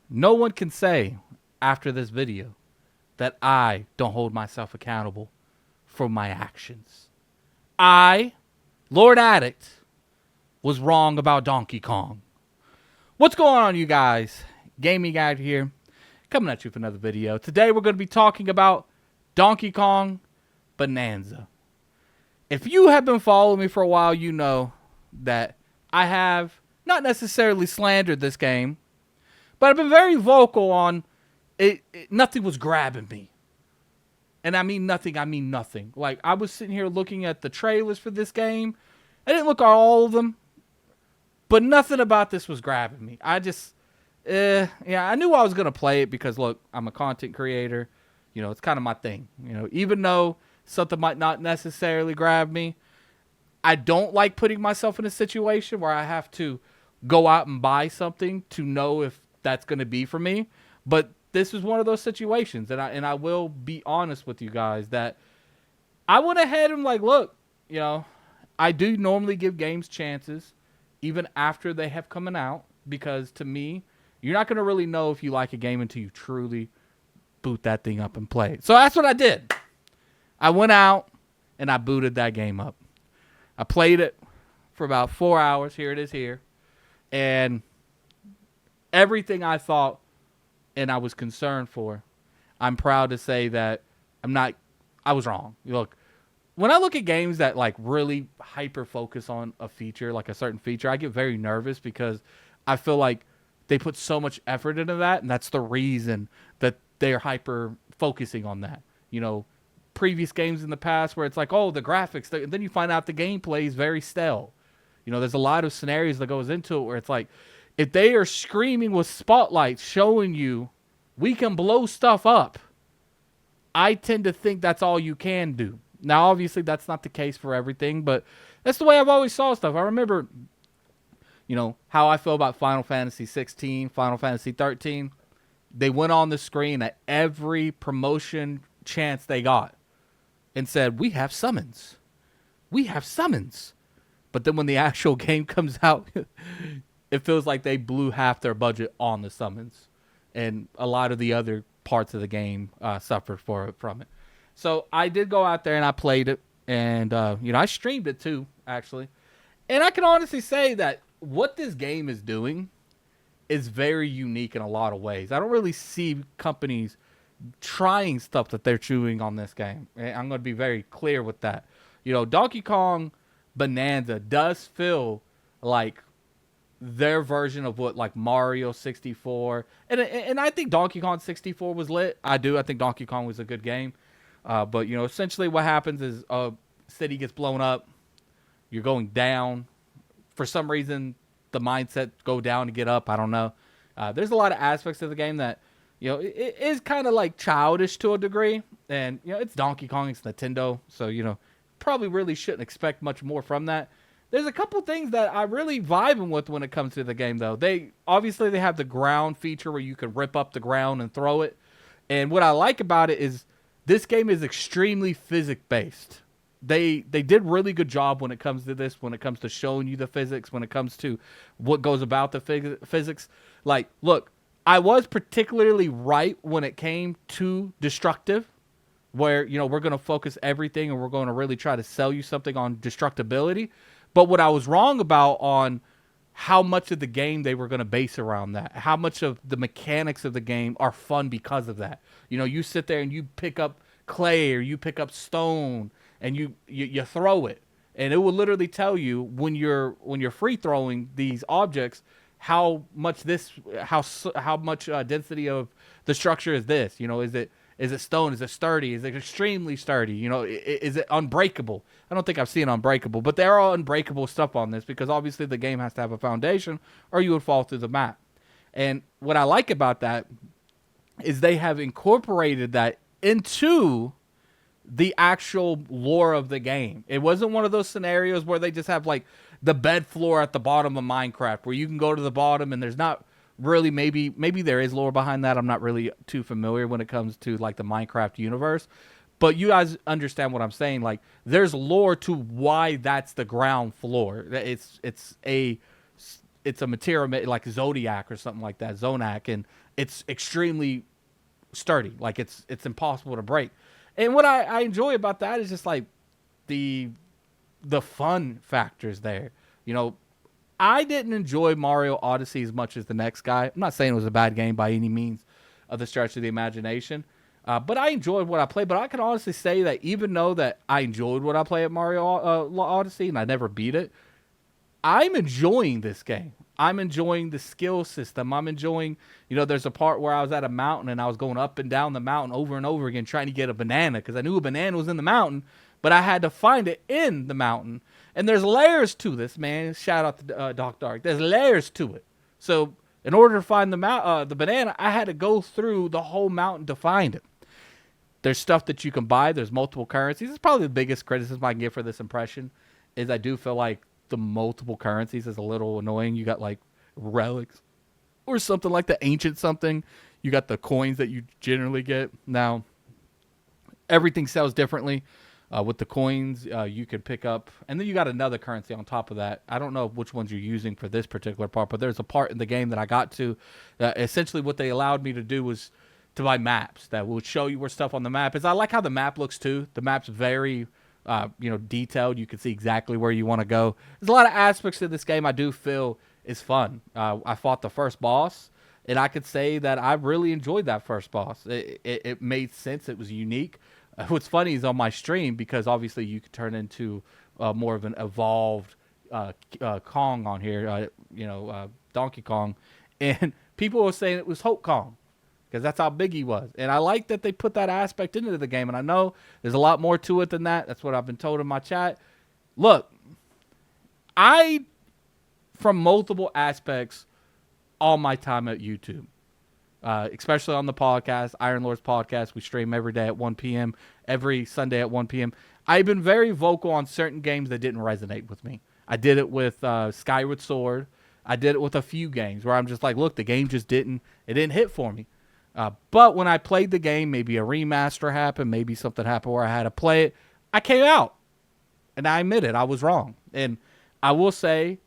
No one can say after this video that I don't hold myself accountable for my actions. I, Lord Addict, was wrong about Donkey Kong. What's going on, you guys? Gaming Guide here, coming at you with another video. Today we're going to be talking about Donkey Kong Bananza. If you have been following me for a while, you know that I have not necessarily slandered this game, but I've been very vocal on it. Nothing was grabbing me. And I mean nothing, I mean nothing. Like, I was sitting here looking at the trailers for this game. I didn't look at all of them, but nothing about this was grabbing me. I just, I knew I was going to play it because, look, I'm a content creator. You know, it's kind of my thing. You know, even though something might not necessarily grab me, I don't like putting myself in a situation where I have to go out and buy something to know if that's going to be for me. But this is one of those situations, and I will be honest with you guys that I went ahead and like, look, you know, I do normally give games chances even after they have come out, because to me, you're not going to really know if you like a game until you truly boot that thing up and play it. So that's what I did. I went out and I booted that game up. I played it for about 4 hours. Here it is here. And everything I thought and I was concerned for, I'm proud to say that I was wrong. Look, when I look at games that like really hyper focus on a feature, like a certain feature, I get very nervous because I feel like they put so much effort into that, and that's the reason that they're hyper focusing on that. You know, previous games in the past where it's like, oh, the graphics, then you find out the gameplay is very stale. You know, there's a lot of scenarios that goes into it where it's like, if they are screaming with spotlights showing you we can blow stuff up, I tend to think that's all you can do. Now, obviously, that's not the case for everything, but that's the way I've always saw stuff. I remember, you know, how I feel about Final Fantasy 16, Final Fantasy 13. They went on the screen at every promotion chance they got and said, we have summons. We have summons. But then when the actual game comes out, it feels like they blew half their budget on the summons. And a lot of the other parts of the game suffered from it. So I did go out there and I played it. And, you know, I streamed it too, actually. And I can honestly say that what this game is doing is very unique in a lot of ways. I don't really see companies trying stuff that they're doing on this game. And I'm going to be very clear with that. You know, Donkey Kong Bananza does feel like their version of what like Mario 64 and I think Donkey Kong 64 was lit. I think Donkey Kong was a good game. But you know, essentially what happens is a city gets blown up. You're going down. For some reason, the mindset go down to get up. I don't know. There's a lot of aspects of the game that, you know, it is kind of like childish to a degree. And, you know, it's Donkey Kong, it's Nintendo. So, you know, probably really shouldn't expect much more from that. There's a couple things that I really vibing with when it comes to the game, though. They have the ground feature where you can rip up the ground and throw it. And what I like about it is this game is extremely physics-based. They did really good job when it comes to this, when it comes to showing you the physics, when it comes to what goes about the physics. Like, look, I was particularly right when it came to destructive, where, you know, we're going to focus everything and we're going to really try to sell you something on destructibility. But what I was wrong about on how much of the game they were going to base around that, how much of the mechanics of the game are fun because of that. You know, you sit there and you pick up clay or you pick up stone and you throw it, and it will literally tell you when you're free throwing these objects how much density of the structure is this. You know, is it stone? Is it sturdy? Is it extremely sturdy? You know, is it unbreakable? I don't think I've seen unbreakable, but there are unbreakable stuff on this because obviously the game has to have a foundation or you would fall through the map. And what I like about that is they have incorporated that into the actual lore of the game. It wasn't one of those scenarios where they just have like the bed floor at the bottom of Minecraft where you can go to the bottom and there's not really, maybe there is lore behind that. I'm not really too familiar when it comes to like the Minecraft universe, but you guys understand what I'm saying. Like, there's lore to why that's the ground floor. It's a it's a material like Zodiac or something like that, Zonac, and it's extremely sturdy. Like it's impossible to break. And what I enjoy about that is just like the fun factors there. You know, I didn't enjoy Mario Odyssey as much as the next guy. I'm not saying it was a bad game by any means of the stretch of the imagination. But I enjoyed what I played. But I can honestly say that even though that I enjoyed what I played at Mario Odyssey and I never beat it, I'm enjoying this game. I'm enjoying the skill system. I'm enjoying, there's a part where I was at a mountain and I was going up and down the mountain over and over again trying to get a banana because I knew a banana was in the mountain, but I had to find it in the mountain. And there's layers to this, man. Shout out to Doc Dark. There's layers to it. So in order to find the banana, I had to go through the whole mountain to find it. There's stuff that you can buy. There's multiple currencies. It's probably the biggest criticism I can give for this impression is I do feel like the multiple currencies is a little annoying. You got like relics or something like the ancient something. You got the coins that you generally get. Now, everything sells differently. With the coins, you could pick up, and then you got another currency on top of that. I don't know which ones you're using for this particular part, but there's a part in the game that I got to. Essentially, what they allowed me to do was to buy maps that would show you where stuff on the map is. I like how the map looks too. The map's very, detailed. You can see exactly where you want to go. There's a lot of aspects to this game I do feel is fun. I fought the first boss, and I could say that I really enjoyed that first boss. It made sense. It was unique. What's funny is on my stream, because obviously you could turn into more of an evolved Kong on here, Donkey Kong, and people were saying it was Hope Kong because that's how big he was. And I like that they put that aspect into the game, and I know there's a lot more to it than that. That's what I've been told in my chat. Look, from multiple aspects, all my time at YouTube. Especially on the podcast, Iron Lord's podcast. We stream every day at 1 p.m., every Sunday at 1 p.m. I've been very vocal on certain games that didn't resonate with me. I did it with Skyward Sword. I did it with a few games where I'm just like, look, the game just didn't hit for me. But when I played the game, maybe a remaster happened, maybe something happened where I had to play it. I came out, and I admit it, I was wrong. And I will say,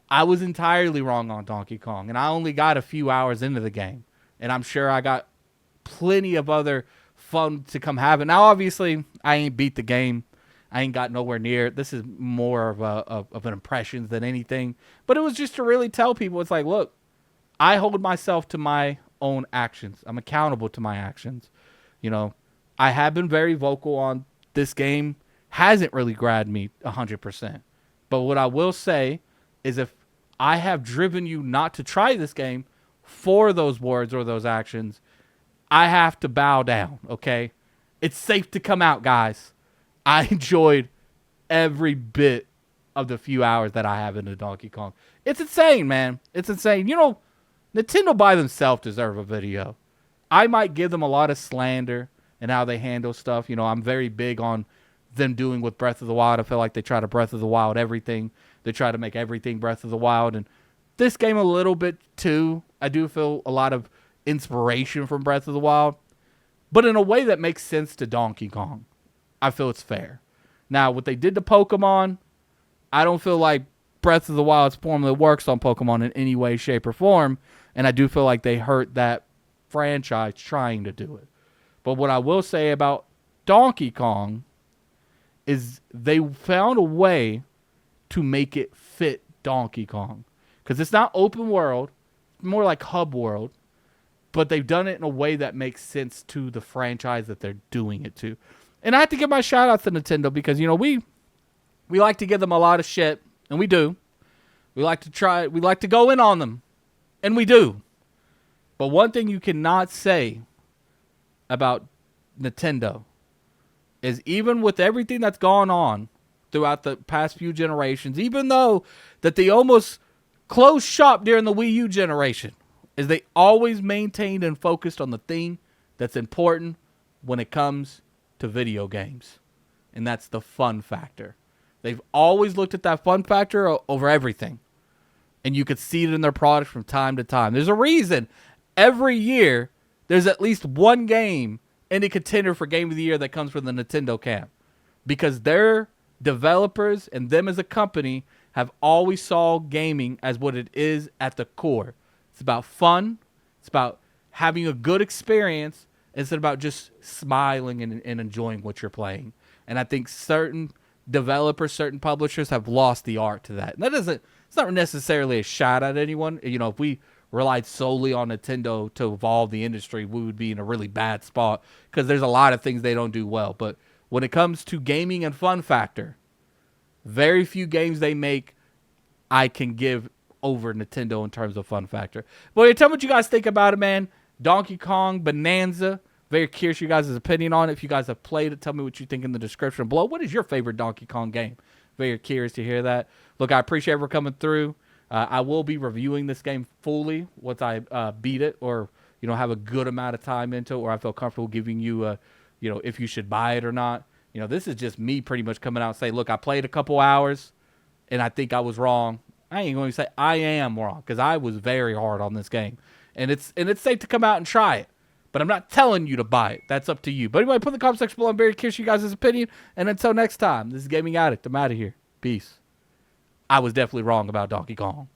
I was entirely wrong on Donkey Kong, and I only got a few hours into the game. And I'm sure I got plenty of other fun to come have it. Now, obviously, I ain't beat the game. I ain't got nowhere near it. This is more of an impressions than anything. But it was just to really tell people, it's like, look, I hold myself to my own actions. I'm accountable to my actions. I have been very vocal on this game. Hasn't really grabbed me 100%. But what I will say is if I have driven you not to try this game for those words or those actions, I have to bow down, okay? It's safe to come out, guys. I enjoyed every bit of the few hours that I have into Donkey Kong. It's insane, man. It's insane. Nintendo by themselves deserve a video. I might give them a lot of slander and how they handle stuff. I'm very big on them doing with Breath of the Wild. I feel like they try to Breath of the Wild everything. They try to make everything Breath of the Wild, and this game a little bit too. I do feel a lot of inspiration from Breath of the Wild, but in a way that makes sense to Donkey Kong. I feel it's fair. Now, what they did to Pokemon, I don't feel like Breath of the Wild's formula works on Pokemon in any way, shape, or form, and I do feel like they hurt that franchise trying to do it. But what I will say about Donkey Kong is they found a way to make it fit Donkey Kong. Because it's not open world, more like hub world, but they've done it in a way that makes sense to the franchise that they're doing it to. And I have to give my shout out to Nintendo because, we like to give them a lot of shit, and we do. We like to go in on them, and we do. But one thing you cannot say about Nintendo is even with everything that's gone on throughout the past few generations, even though that they almost closed shop during the Wii U generation, is they always maintained and focused on the thing that's important when it comes to video games. And that's the fun factor. They've always looked at that fun factor over everything. And you could see it in their products from time to time. There's a reason every year there's at least one game in a contender for Game of the Year that comes from the Nintendo camp. Because their developers and them as a company have always saw gaming as what it is at the core. It's about fun. It's about having a good experience instead about just smiling and enjoying what you're playing. And I think certain developers, certain publishers have lost the art to that. And it's not necessarily a shot at anyone. You know, if we relied solely on Nintendo to evolve the industry, we would be in a really bad spot because there's a lot of things they don't do well. But when it comes to gaming and fun factor, very few games they make I can give over Nintendo in terms of fun factor. But tell me what you guys think about it, man. Donkey Kong Bananza. Very curious your guys' opinion on it. If you guys have played it, tell me what you think in the description below. What is your favorite Donkey Kong game? Very curious to hear that. Look, I appreciate everyone coming through. I will be reviewing this game fully once I beat it, or have a good amount of time into it, or I feel comfortable giving you if you should buy it or not. This is just me pretty much coming out and saying, look, I played a couple hours, and I think I was wrong. I ain't going to say I am wrong, because I was very hard on this game, and it's safe to come out and try it. But I'm not telling you to buy it. That's up to you. But anyway, put in the comment section below. I'm very curious you guys' opinion. And until next time, this is Gaming Addict. I'm out of here. Peace. I was definitely wrong about Donkey Kong.